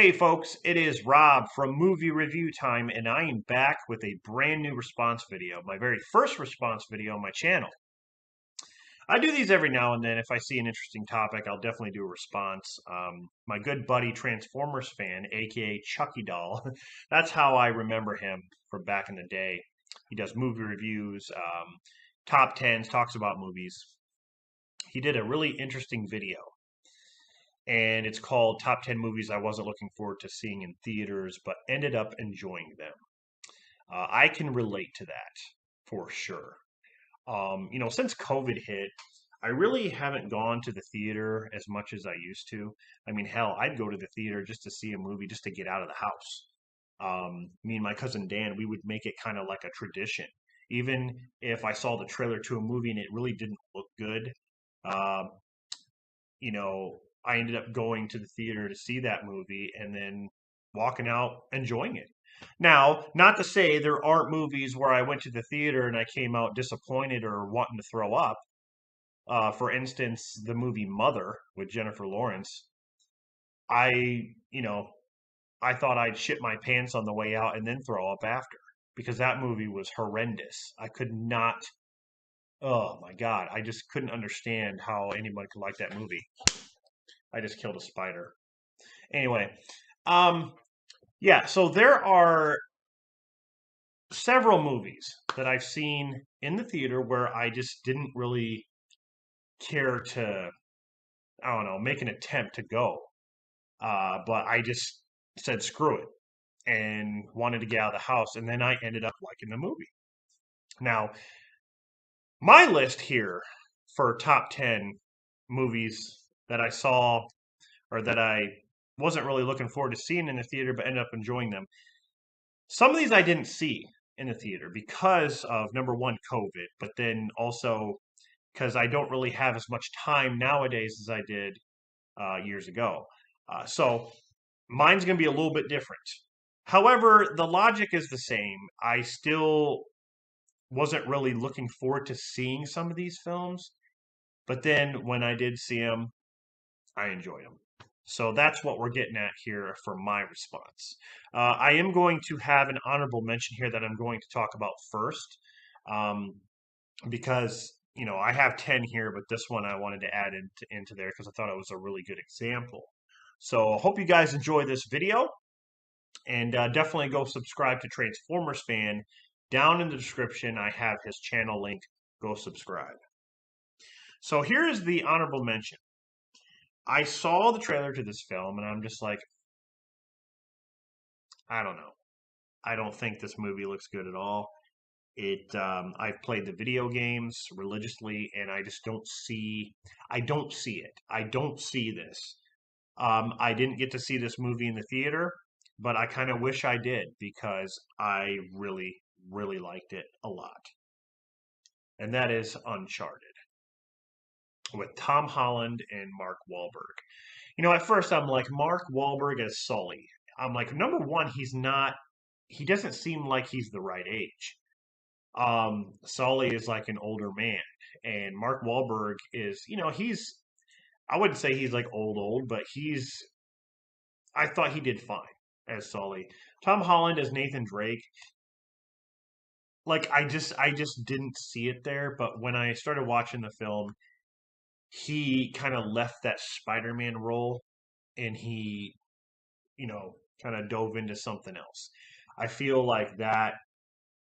Hey folks, it is Rob from Movie Review Time, and I am back with a brand new response video, my very first response video on my channel. I do these every now and then. If I see an interesting topic, I'll definitely do a response. My good buddy Transformers fan, aka Chucky Doll, that's how I remember him from back in the day. He does movie reviews, top tens, talks about movies. He did a really interesting video and it's called Top 10 Movies I Wasn't Looking Forward to Seeing in Theaters, but ended up enjoying them. I can relate to that for sure. Since COVID hit, I really haven't gone to the theater as much as I used to. I mean, hell, I'd go to the theater just to see a movie, just to get out of the house. Me and my cousin Dan, we would make it kind of like a tradition. Even if I saw the trailer to a movie and it really didn't look good, um, I ended up going to the theater to see that movie and then walking out enjoying it. Now, not to say there aren't movies where I went to the theater and I came out disappointed or wanting to throw up. For instance, the movie Mother with Jennifer Lawrence. I, you know, I thought I'd shit my pants on the way out and then throw up after because that movie was horrendous. I could not, oh my God, I just couldn't understand how anybody could like that movie. I just killed a spider. Anyway, um, yeah, so there are several movies that I've seen in the theater where I just didn't really care to, I don't know, make an attempt to go. But I just said screw it and wanted to get out of the house, and then I ended up liking the movie. Now, my list here for top 10 movies that I saw or that I wasn't really looking forward to seeing in the theater but ended up enjoying them. Some of these I didn't see in the theater because of number one, COVID, but then also because I don't really have as much time nowadays as I did years ago. So mine's going to be a little bit different. However, the logic is the same. I still wasn't really looking forward to seeing some of these films, but then when I did see them, I enjoyed them. So that's what we're getting at here for my response. I am going to have an honorable mention here that I'm going to talk about first, um, because I have 10 here, but this one I wanted to add into there because I thought it was a really good example. So I hope you guys enjoy this video, and definitely go subscribe to Transformers Fan. Down in the description, I have his channel link. Go subscribe. So here is the honorable mention. I saw the trailer to this film, and I'm just like, I don't know. I don't think this movie looks good at all. I've played the video games religiously, and I just don't see. I don't see it. I don't see this. I didn't get to see this movie in the theater, but I kind of wish I did because I really, really liked it a lot. And that is Uncharted with Tom Holland and Mark Wahlberg. At first I'm like, Mark Wahlberg as Sully. I'm like, number one, he doesn't seem like he's the right age. Sully is like an older man, and Mark Wahlberg is, I wouldn't say he's like old, but I thought he did fine as Sully. Tom Holland as Nathan Drake, like I just didn't see it there, but when I started watching the film, he kind of left that Spider-Man role and he, you know, kind of dove into something else. I feel like that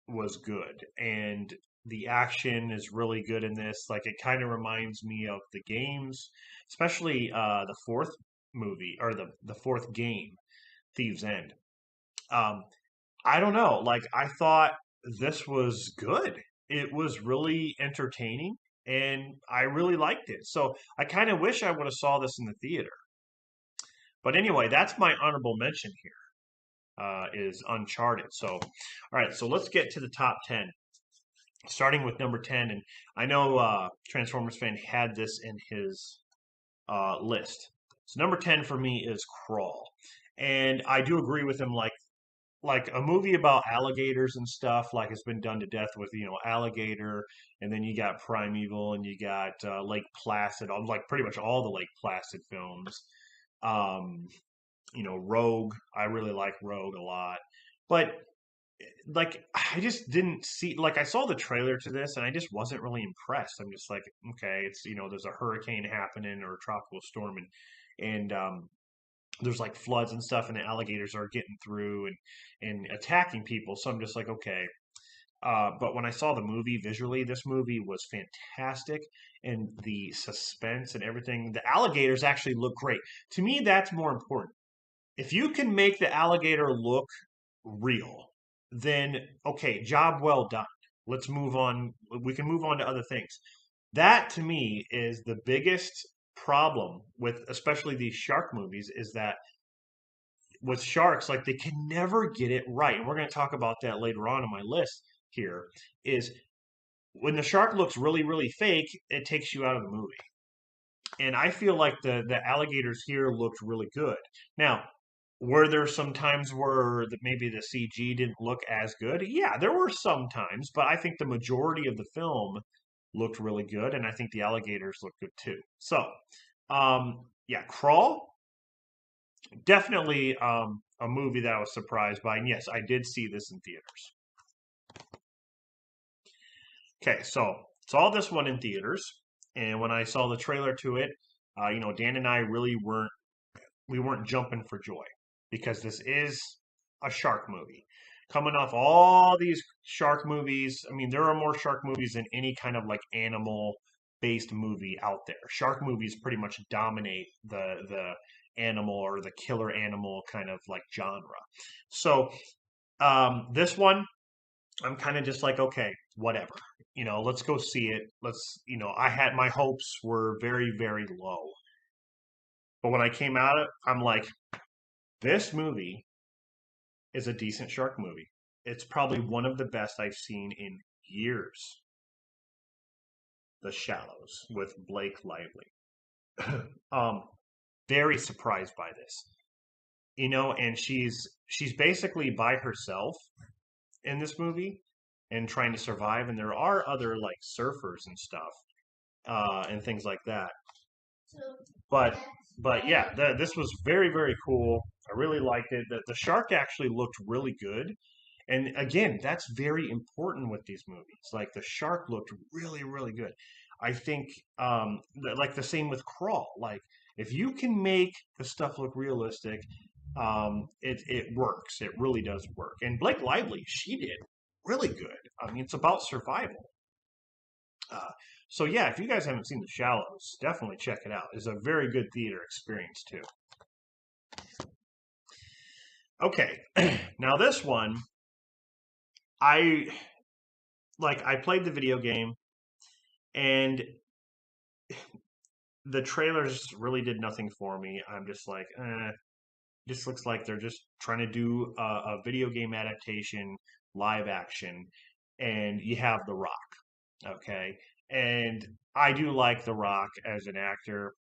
was good. And the action is really good in this. Like it kind of reminds me of the games, especially the fourth movie or the fourth game, Thieves End. Um, I don't know. Like I thought this was good. It was really entertaining and I really liked it. So I kind of wish I would have saw this in the theater. But anyway, that's my honorable mention here. Is Uncharted. So, all right, so let's get to the top 10, starting with number 10. And I know Transformers fan had this in his list. So number 10 for me is Crawl. And I do agree with him, like a movie about alligators and stuff, like it's been done to death with, Alligator, and then you got Primeval, and you got Lake Placid, like pretty much all the Lake Placid films. Um, Rogue. I really like Rogue a lot, but like I just didn't see like I saw the trailer to this and I just wasn't really impressed. I'm just like, okay, it's there's a hurricane happening or a tropical storm and there's like floods and stuff and the alligators are getting through and attacking people. So I'm just like, okay. But when I saw the movie visually, this movie was fantastic and the suspense and everything. The alligators actually look great. To me, that's more important. If you can make the alligator look real, then okay, job well done. Let's move on. We can move on to other things. That to me is the biggest problem with especially these shark movies is that with sharks, like they can never get it right. And we're going to talk about that later on my list here is when the shark looks really, really fake, it takes you out of the movie. And I feel like the alligators here looked really good. Now, were there some times where maybe the CG didn't look as good? Yeah, there were some times, but I think the majority of the film looked really good, and I think the alligators looked good too. So, yeah, Crawl, definitely a movie that I was surprised by, and yes, I did see this in theaters. Okay, so saw this one in theaters, and when I saw the trailer to it, Dan and I really weren't jumping for joy because this is a shark movie. Coming off all these shark movies, I mean, there are more shark movies than any kind of like animal based movie out there. Shark movies pretty much dominate the animal or the killer animal kind of like genre. So this one, I'm kind of just like, okay, whatever. Let's go see it. I had my hopes were very, very low. But when I came out, I'm like, this movie is a decent shark movie. It's probably one of the best I've seen in years. The Shallows with Blake Lively. um, very surprised by this. And she's basically by herself in this movie and trying to survive. And there are other like surfers and stuff and things like that. But but yeah, this was very very cool. I really liked it. The shark actually looked really good. And again, that's very important with these movies. Like the shark looked really, really good. I think, like the same with Crawl. Like if you can make the stuff look realistic, it works. It really does work. And Blake Lively, she did really good. I mean, it's about survival. Uh, so yeah, if you guys haven't seen The Shallows, definitely check it out. It's a very good theater experience too. Okay, now this one, I I played the video game and the trailers really did nothing for me. I'm just like, this looks like they're just trying to do a video game adaptation, live action, and you have The Rock, okay? And I do like The Rock as an actor.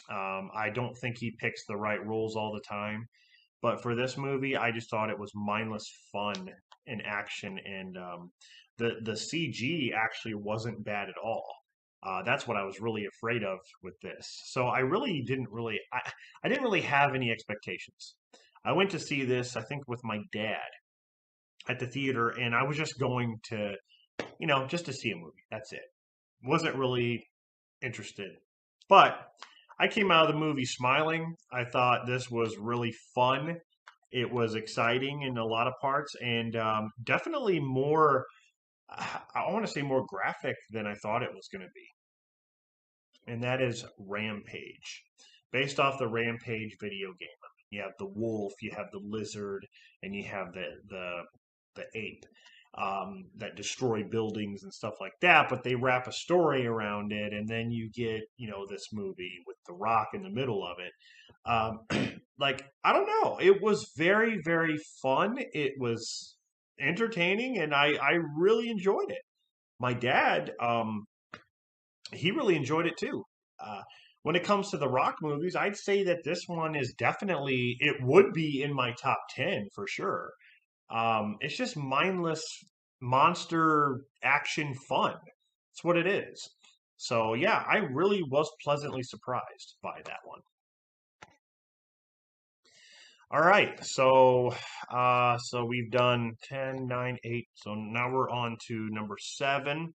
I don't think he picks the right roles all the time, but for this movie, I just thought it was mindless fun and action, and the CG actually wasn't bad at all. That's what I was really afraid of with this. So I really didn't really I didn't really have any expectations. I went to see this, I think, with my dad at the theater, and I was just going to, just to see a movie. That's it. Wasn't really interested. But I came out of the movie smiling. I thought this was really fun. It was exciting in a lot of parts, and definitely more. I want to say more graphic than I thought it was going to be, and that is Rampage, based off the Rampage video game. You have the wolf, you have the lizard, and you have the ape that destroy buildings and stuff like that. But they wrap a story around it, and then you get this movie with The Rock in the middle of it. Like I don't know, it was very very fun. It was entertaining, and I really enjoyed it. My dad, he really enjoyed it too. Uh, when it comes to the Rock movies, I'd say that this one is definitely it would be in my top 10 for sure. It's just mindless monster action fun. That's what it is. So yeah, I really was pleasantly surprised by that one. All right. So we've done 10, 9, 8. So now we're on to number 7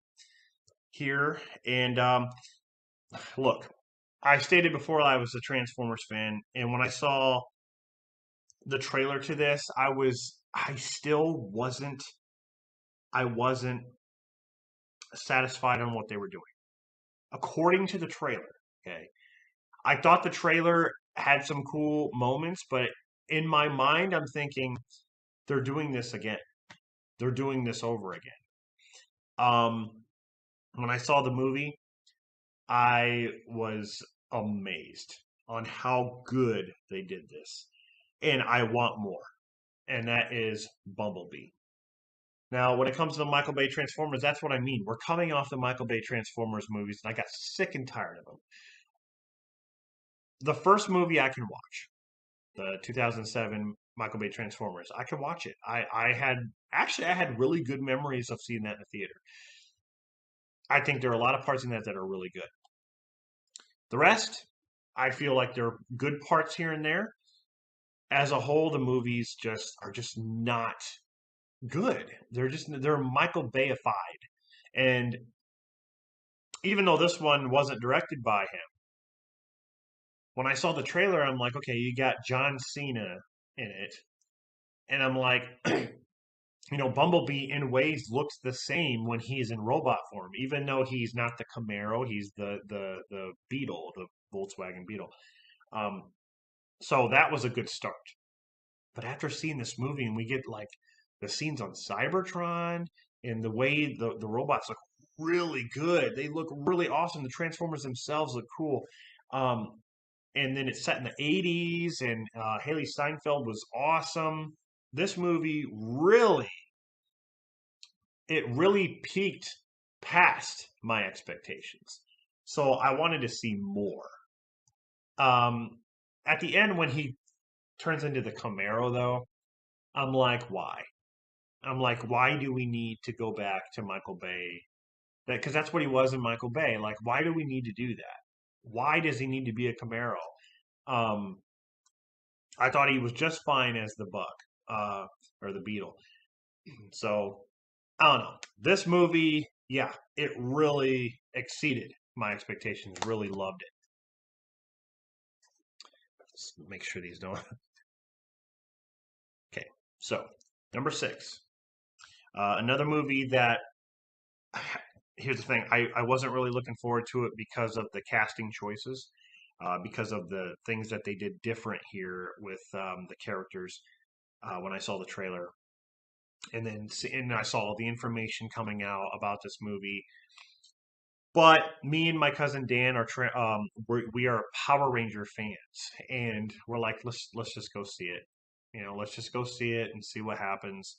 here. And look, I stated before I was a Transformers fan, and when I saw the trailer to this, I still wasn't satisfied on what they were doing. According to the trailer, okay. I thought the trailer had some cool moments, but in my mind, I'm thinking they're doing this again. They're doing this over again. Um, when I saw the movie, I was amazed on how good they did this. And I want more. And that is Bumblebee. Now, when it comes to the Michael Bay Transformers, that's what I mean. We're coming off the Michael Bay Transformers movies, and I got sick and tired of them. The first movie I can watch, the 2007 Michael Bay Transformers, I can watch it. I had really good memories of seeing that in the theater. I think there are a lot of parts in that that are really good. The rest, I feel like there are good parts here and there. As a whole, the movies just not good. They're Michael Bayified. And even though this one wasn't directed by him, when I saw the trailer, I'm like, okay, you got John Cena in it. And I'm like, Bumblebee in ways looks the same when he's in robot form, even though he's not the Camaro, he's the Beetle, the Volkswagen Beetle. Um, so that was a good start. But after seeing this movie and we get like the scenes on Cybertron and the way the robots look really good. They look really awesome. The Transformers themselves look cool. Um, and then it's set in the 80s, and Haley Steinfeld was awesome. This movie really peaked past my expectations. So I wanted to see more. Um, at the end, when he turns into the Camaro, though, I'm like, why? I'm like, why do we need to go back to Michael Bay? Because that's what he was in Michael Bay. Like, why do we need to do that? Why does he need to be a Camaro? Um, I thought he was just fine as the Bug, uh, or the Beetle. So I don't know. This movie, yeah, it really exceeded my expectations. Really loved it. Let's make sure these don't. Okay, so number 6, another movie that here's the thing. I wasn't really looking forward to it because of the casting choices, because of the things that they did different here with the characters when I saw the trailer. And I saw all the information coming out about this movie. But me and my cousin Dan we are Power Ranger fans, and we're like, let's just go see it. Let's just go see it and see what happens.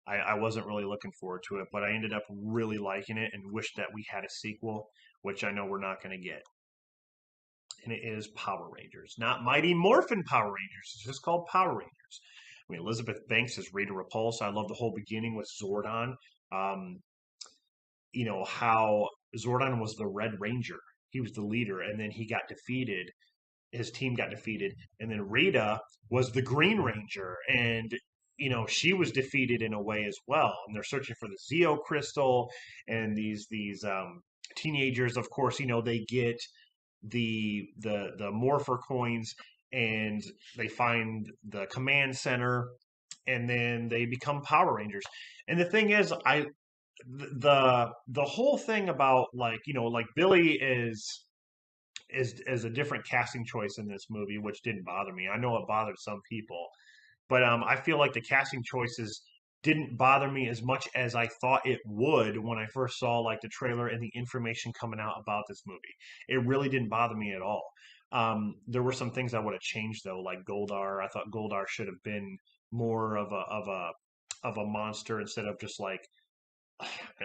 I wasn't really looking forward to it, but I ended up really liking it and wish that we had a sequel, which I know we're not going to get. And it is Power Rangers, not Mighty Morphin Power Rangers. It's just called Power Rangers. I mean, Elizabeth Banks is Rita Repulsa. I love the whole beginning with Zordon. Um, how Zordon was the Red Ranger. He was the leader, and then he got defeated. His team got defeated, and then Rita was the Green Ranger, and she was defeated in a way as well. And they're searching for the Zeo crystal, and these teenagers, of course, they get the morpher coins, and they find the command center, and then they become Power Rangers. And the thing is, the whole thing about, like Billy is a different casting choice in this movie, which didn't bother me. I know it bothered some people, but I feel like the casting choices didn't bother me as much as I thought it would when I first saw like the trailer and the information coming out about this movie. It really didn't bother me at all. There were some things I would have changed though, like Goldar. I thought Goldar should have been more of a monster instead of just like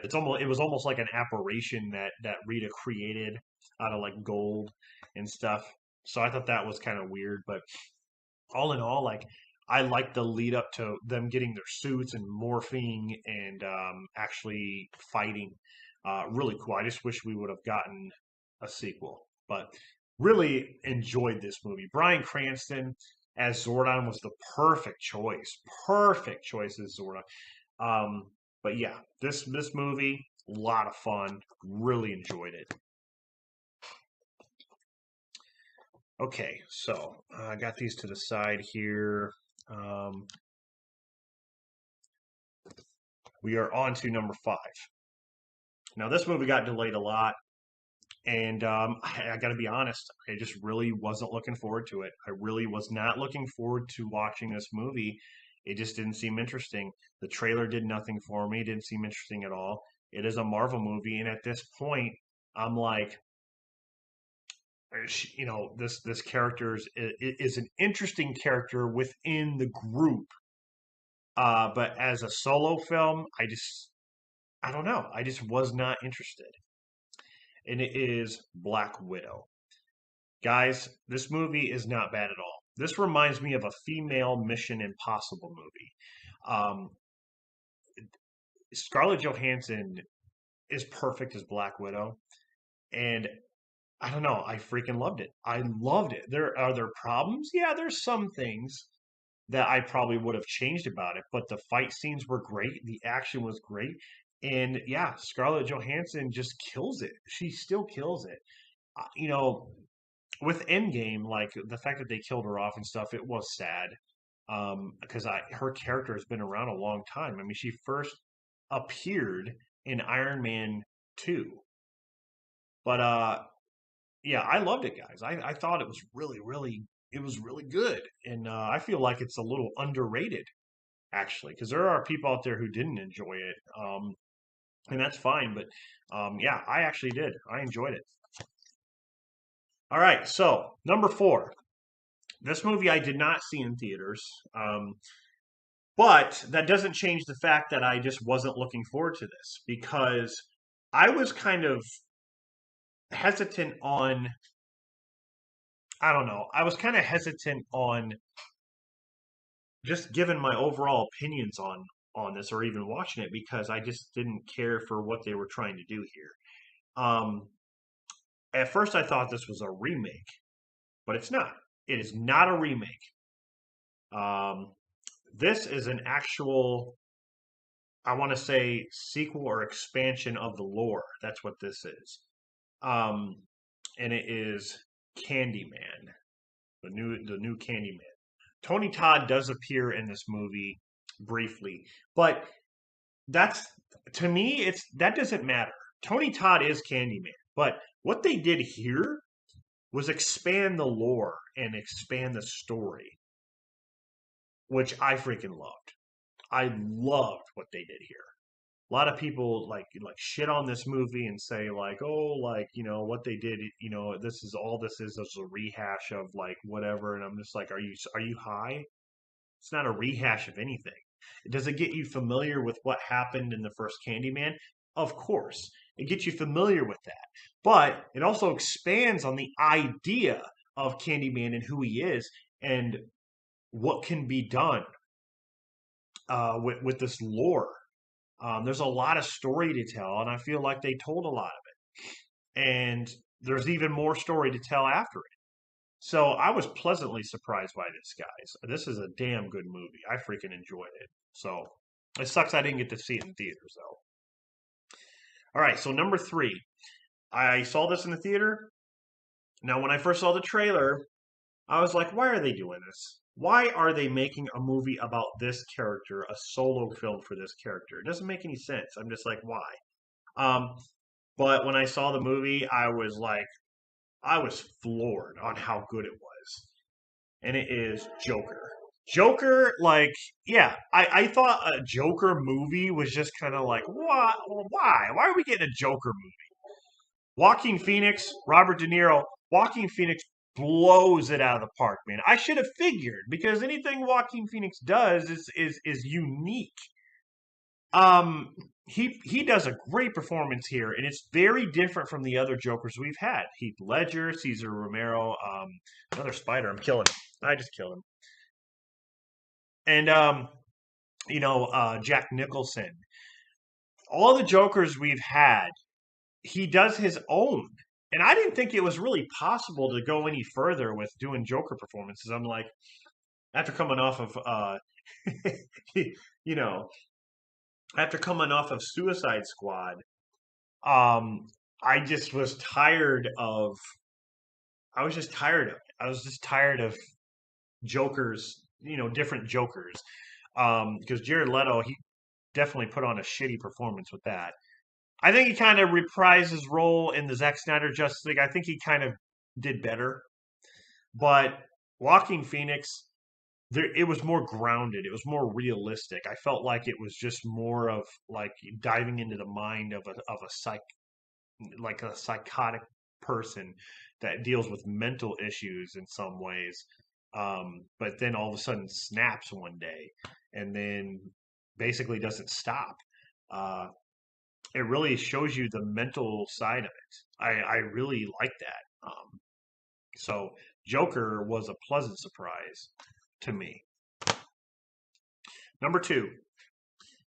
it was almost like an apparition that Rita created out of like gold and stuff. So I thought that was kind of weird, but all in all, like I like the lead up to them getting their suits and morphing and actually fighting. Really cool. I just wish we would have gotten a sequel, but really enjoyed this movie. Bryan Cranston as Zordon was the perfect choice. Perfect choice as Zordon. But yeah, this movie, a lot of fun. Really enjoyed it. Okay, so I got these to the side here. Um, we are on to number 5. Now, this movie got delayed a lot, and I got to be honest, I just really wasn't looking forward to it. I really was not looking forward to watching this movie. It just didn't seem interesting. The trailer did nothing for me. It didn't seem interesting at all. It is a Marvel movie, and at this point, I'm like, this character is an interesting character within the group. But as a solo film, I don't know. I just was not interested. And it is Black Widow. Guys, this movie is not bad at all. This reminds me of a female Mission Impossible movie. Um, Scarlett Johansson is perfect as Black Widow, and I don't know, I freaking loved it. I loved it. There problems? Yeah, there's some things that I probably would have changed about it, but the fight scenes were great, the action was great, and yeah, Scarlett Johansson just kills it. She still kills it. Uh, You know, with Endgame, like the fact that they killed her off and stuff, it was sad. Because I her character has been around a long time. I mean, she first appeared in Iron Man 2. But yeah, I loved it, guys. I thought it was really good. And I feel like it's a little underrated, actually, because there are people out there who didn't enjoy it. And that's fine, but yeah, I actually did. I enjoyed it. All right, so number 4. This movie I did not see in theaters, but that doesn't change the fact that I just wasn't looking forward to this because I was kind of hesitant on, I don't know, I was kind of hesitant on just giving my overall opinions on this or even watching it because I just didn't care for what they were trying to do here. Um, at first, I thought this was a remake, but it's not. It is not a remake. Um, this is an actual, I want to say, sequel or expansion of the lore. That's what this is. Um, and it is Candyman, the new Candyman. Tony Todd does appear in this movie briefly, but that's to me, it's that doesn't matter. Tony Todd is Candyman, but what they did here was expand the lore and expand the story, which I freaking loved. I loved what they did here. A lot of people like shit on this movie and say like, oh, like what they did, this is a rehash of like whatever, and I'm just like, are you high? It's not a rehash of anything. Does it get you familiar with what happened in the first Candyman? Of course. It gets you familiar with that. But it also expands on the idea of Candyman and who he is and what can be done with this lore. There's a lot of story to tell, and I feel like they told a lot of it. And there's even more story to tell after it. So I was pleasantly surprised by this, guys. This is a damn good movie. I freaking enjoyed it. So it sucks I didn't get to see it in theaters, though. All right, so number 3. I saw this in the theater. Now, when I first saw the trailer, I was like, why are they doing this? Why are they making a movie about this character, a solo film for this character? It doesn't make any sense. I'm just like, why? Um, but when I saw the movie, I was floored on how good it was. And it is Joker. Joker, like, yeah, I thought a Joker movie was just kind of like, why? Why? Why are we getting a Joker movie? Joaquin Phoenix, Robert De Niro, Joaquin Phoenix blows it out of the park, man. I should have figured because anything Joaquin Phoenix does is unique. Um, he does a great performance here, and it's very different from the other Jokers we've had. Heath Ledger, Cesar Romero, another Spider. I'm killing him. I just killed him. And Jack Nicholson. All the Jokers we've had, he does his own. And I didn't think it was really possible to go any further with doing Joker performances. I'm like, after coming off of you know, after coming off of Suicide Squad, um, I just was tired of. I was just tired of it. I was just tired of Jokers, different Jokers. Because Jared Leto, he definitely put on a shitty performance with that. I think he kind of reprised his role in the Zack Snyder Justice League. I think he kind of did better, but Walking Phoenix, it was more grounded. It was more realistic. I felt like it was just more of like diving into the mind of a like a psychotic person that deals with mental issues in some ways. But then all of a sudden snaps one day and then basically doesn't stop. Uh, it really shows you the mental side of it. I really like that. So Joker was a pleasant surprise to me. Number two,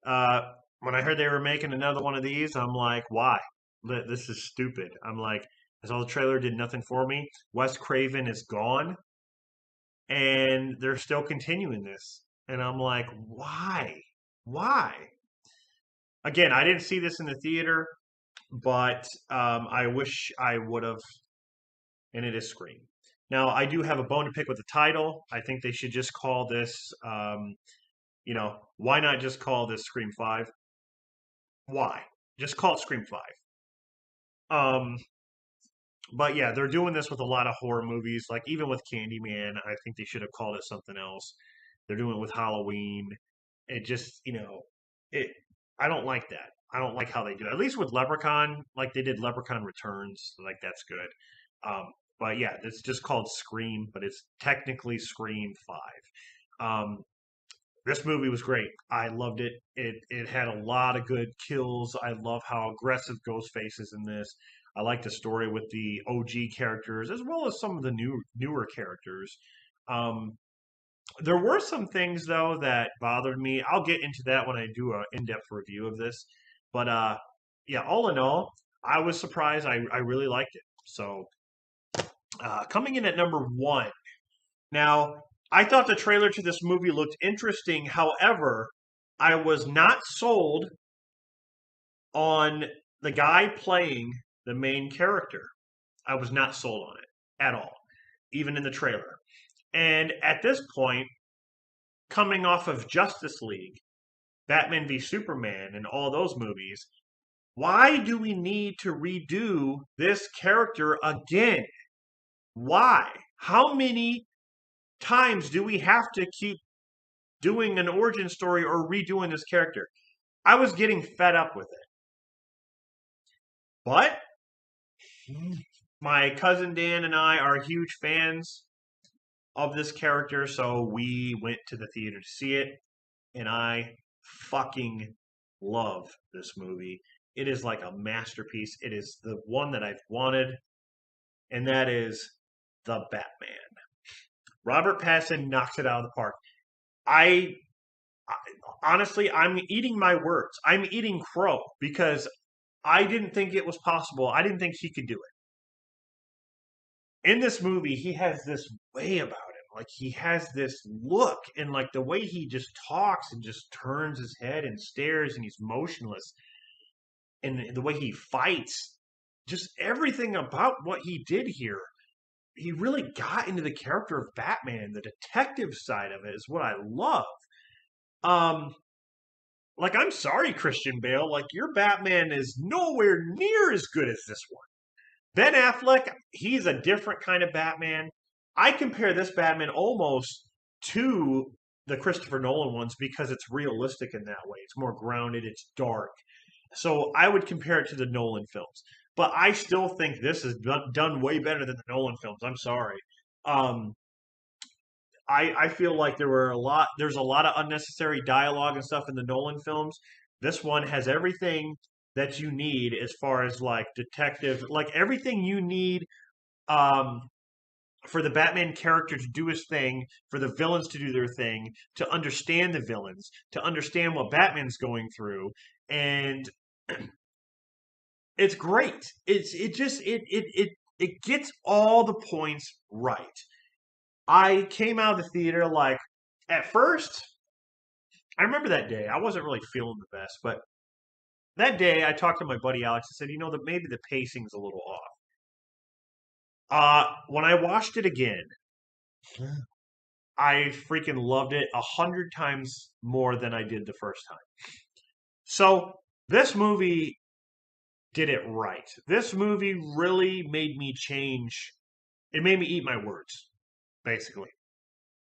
uh, when I heard they were making another one of these, I'm like, why? This is stupid. I'm like, I saw the trailer, did nothing for me. Wes Craven is gone, and they're still continuing this. And I'm like, why? Why? Again, I didn't see this in the theater, but I wish I would have, and it is Scream. Now, I do have a bone to pick with the title. I think they should just call this, why not just call this Scream 5? Why? Just call it Scream 5. Um, but yeah, they're doing this with a lot of horror movies. Like even with Candyman, I think they should have called it something else. They're doing it with Halloween. It just, it. I don't like that. I don't like how they do it. At least with Leprechaun, like they did Leprechaun Returns, like that's good. Um, but yeah, it's just called Scream, but it's technically Scream 5. This movie was great. I loved it. It had a lot of good kills. I love how aggressive Ghostface is in this. I like the story with the OG characters as well as some of the newer characters. Um, there were some things though that bothered me. I'll get into that when I do an in-depth review of this. But yeah, all in all, I was surprised. I really liked it. So coming in at number one. Now, I thought the trailer to this movie looked interesting. However, I was not sold on the guy playing the main character. I was not sold on it at all, even in the trailer. And at this point, coming off of Justice League, Batman v Superman, and all those movies, why do we need to redo this character again? Why? How many times do we have to keep doing an origin story or redoing this character? I was getting fed up with it. But my cousin Dan and I are huge fans of this character, so we went to the theater to see it, and I fucking love this movie. It is like a masterpiece. It is the one that I've wanted, and that is The Batman. Robert Pattinson knocks it out of the park. I honestly, I'm eating my words. I'm eating crow because I didn't think it was possible. I didn't think he could do it. In this movie, he has this way about him. Like he has this look and like the way he just talks and just turns his head and stares and he's motionless and the way he fights, just everything about what he did here. He really got into the character of Batman. The detective side of it is what I love. Um, like I'm sorry, Christian Bale. Like your Batman is nowhere near as good as this one. Ben Affleck, he's a different kind of Batman. I compare this Batman almost to the Christopher Nolan ones because it's realistic in that way. It's more grounded, it's dark. So I would compare it to the Nolan films. But I still think this is done way better than the Nolan films. I'm sorry. Um, I feel like there's a lot of unnecessary dialogue and stuff in the Nolan films. This one has everything that you need as far as like detective, like everything you need um for the Batman character to do his thing, for the villains to do their thing, to understand the villains, to understand what Batman's going through, and it's great. It gets all the points right. I came out of the theater like At first, I remember that day. I wasn't really feeling the best, but that day I talked to my buddy Alex and said, that maybe the pacing's a little off. When I watched it again, I freaking loved it 100 times more than I did the first time. So this movie did it right. This movie really made me change. It made me eat my words, basically.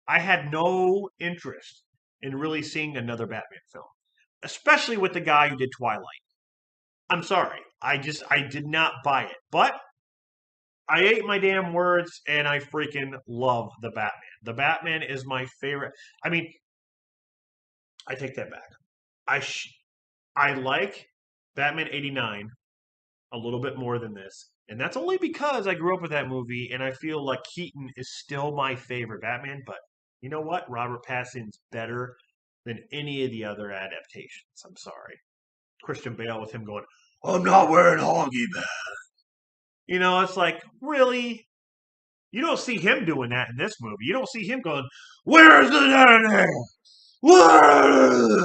I had no interest in really seeing another Batman film, especially with the guy who did Twilight. I'm sorry. I did not buy it. But I ate my damn words and I freaking love the Batman. The Batman is my favorite. I mean, I take that back. I sh- I like Batman 89 a little bit more than this. And that's only because I grew up with that movie and I feel like Keaton is still my favorite Batman, but you know what? Robert Pattinson's better than any of the other adaptations. I'm sorry. Christian Bale with him going, I'm not wearing hockey man. It's like, really? You don't see him doing that in this movie. You don't see him going, where's the daddy? Where?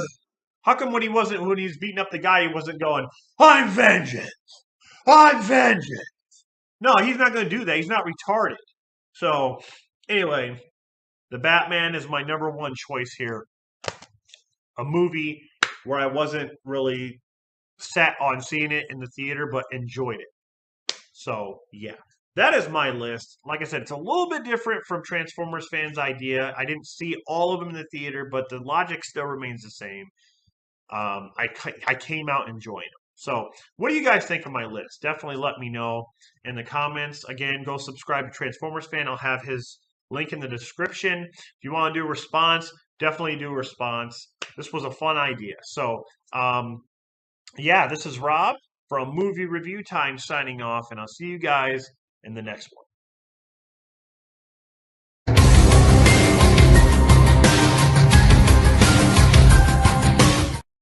How come when he's beating up the guy, he wasn't going, I'm vengeance. I'm vengeance. No, he's not going to do that. He's not retarded. So, anyway, the Batman is my number one choice here. A movie where I wasn't really set on seeing it in the theater, but enjoyed it. So, yeah. That is my list. Like I said, it's a little bit different from Transformers fans' idea. I didn't see all of them in the theater, but the logic still remains the same. I came out enjoying them. So, what do you guys think of my list? Definitely let me know in the comments. Again, go subscribe to Transformers Fan. I'll have his link in the description. If you want to do a response, definitely do a response. This was a fun idea. So, yeah, this is Rob from Movie Review Time signing off, and I'll see you guys in the next one.